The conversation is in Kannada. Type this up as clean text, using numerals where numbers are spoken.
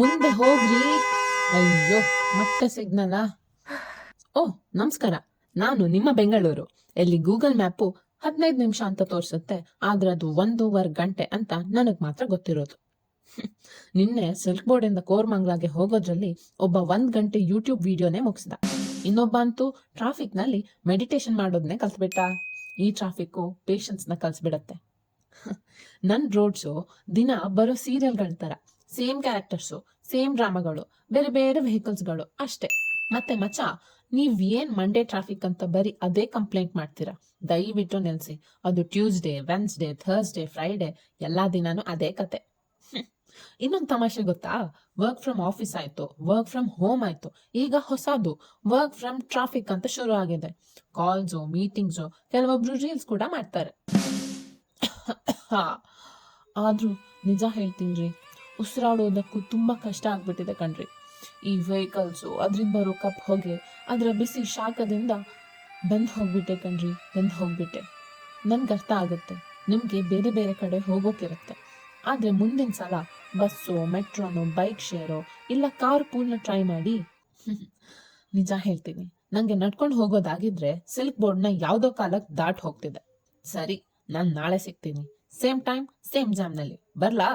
ಮುಂದೆ ಹೋಗ್ರಿ. ಅಯ್ಯೋ, ಮತ್ತೆ ಸಿಗ್ನಲ್ಲ. ಓಹ್, ನಮಸ್ಕಾರ. ನಾನು ನಿಮ್ಮ ಬೆಂಗಳೂರು. ಎಲ್ಲಿ ಗೂಗಲ್ ಮ್ಯಾಪು 15 ನಿಮಿಷ ಅಂತ ತೋರಿಸುತ್ತೆ, ಆದ್ರೆ ಅದು 1.5 ಗಂಟೆ ಅಂತ ನನಗ್ ಮಾತ್ರ ಗೊತ್ತಿರೋದು. ನಿನ್ನೆ ಸಿಲ್ಕ್ ಬೋರ್ಡ್ ಇಂದ ಕೋರ್ಮಂಗ್ಲಾಗೆ ಹೋಗೋದ್ರಲ್ಲಿ ಒಬ್ಬ 1 ಗಂಟೆ ಯೂಟ್ಯೂಬ್ ವಿಡಿಯೋನೇ ಮುಗಿಸ್ದ. ಇನ್ನೊಬ್ಬ ಅಂತೂ ಟ್ರಾಫಿಕ್ ನಲ್ಲಿ ಮೆಡಿಟೇಷನ್ ಮಾಡೋದನ್ನೇ ಕಲ್ತ್ಬಿಟ್ಟ. ಈ ಟ್ರಾಫಿಕ್ ಪೇಷನ್ಸ್ ನ ಕಲ್ಸ್ಬಿಡತ್ತೆ. ನನ್ ರೋಡ್ ಶೋ ದಿನ ಬರೋ ಸೀರಿಯಲ್ಗಳ ತರ, ಸೇಮ್ ಕ್ಯಾರೆಕ್ಟರ್ಸು, ಸೇಮ್ ಡ್ರಾಮಾಗಳು, ಬೇರೆ ಬೇರೆ ವೆಹಿಕಲ್ಸ್ಗಳು ಅಷ್ಟೇ. ಮತ್ತೆ ಮಚ್ಚ, ನೀವ್ ಏನ್ ಮಂಡೇ ಟ್ರಾಫಿಕ್ ಅಂತ ಬರೀ ಅದೇ ಕಂಪ್ಲೇಂಟ್ ಮಾಡ್ತೀರಾ? ದಯವಿಟ್ಟು ನಿಲ್ಸಿ. ಅದು ಟ್ಯೂಸ್ಡೇ, ವೆನ್ಸ್ಡೇ, ಥರ್ಸ್ಡೇ, ಫ್ರೈಡೇ ಎಲ್ಲಾ ದಿನಾನು ಅದೇ ಕತೆ. ಇನ್ನೊಂದು ತಮಾಷೆ ಗೊತ್ತಾ? ವರ್ಕ್ ಫ್ರಮ್ ಆಫೀಸ್ ಆಯ್ತು, ವರ್ಕ್ ಫ್ರಮ್ ಹೋಮ್ ಆಯ್ತು, ಈಗ ಹೊಸದು ವರ್ಕ್ ಫ್ರಮ್ ಟ್ರಾಫಿಕ್ ಅಂತ ಶುರು ಆಗಿದೆ. ಕಾಲ್ಸು, ಮೀಟಿಂಗ್ಸು, ಕೆಲವೊಬ್ರು ರೀಲ್ಸ್ ಕೂಡ ಮಾಡ್ತಾರೆ. ಆದ್ರೂ ನಿಜ ಹೇಳ್ತೀನ್ರಿ, ಉಸಿರಾಡೋದಕ್ಕೂ ತುಂಬಾ ಕಷ್ಟ ಆಗ್ಬಿಟ್ಟಿದೆ ಕಣ್ರಿ. ಈ ವೆಹಿಕಲ್ಸು, ಅದ್ರಿಂದ ಬರೋ ಕಪ್ ಹೊಗೆ, ಅದರ ಬಿಸಿ ಶಾಖದಿಂದ ಬೆಂದ್ ಹೋಗ್ಬಿಟ್ಟೆ ಕಣ್ರಿ, ಬೆಂದ್ ಹೋಗ್ಬಿಟ್ಟೆ. ನನ್ಗೆ ಅರ್ಥ ಆಗುತ್ತೆ, ನಿಮ್ಗೆ ಬೇರೆ ಬೇರೆ ಕಡೆ ಹೋಗೋಕಿರುತ್ತೆ. ಆದ್ರೆ ಮುಂದಿನ ಸಲ ಬಸ್ಸು, ಮೆಟ್ರೋನೋ, ಬೈಕ್ ಶೇರೋ ಇಲ್ಲ ಕಾರ್ ಪೂಲ್ನ ಟ್ರೈ ಮಾಡಿ. ನಿಜ ಹೇಳ್ತೀನಿ, ನಂಗೆ ನಡ್ಕೊಂಡು ಹೋಗೋದಾಗಿದ್ರೆ ಸಿಲ್ಕ್ ಬೋರ್ಡ್ನ ಯಾವ್ದೋ ಕಾಲಕ್ಕೆ ದಾಟ್ ಹೋಗ್ತಿದೆ. ಸರಿ, ನಾನ್ ನಾಳೆ ಸಿಗ್ತೀನಿ, ಸೇಮ್ ಟೈಮ್ ಸೇಮ್ ಜಾಮ್ನಲ್ಲಿ. ಬರ್ಲಾ?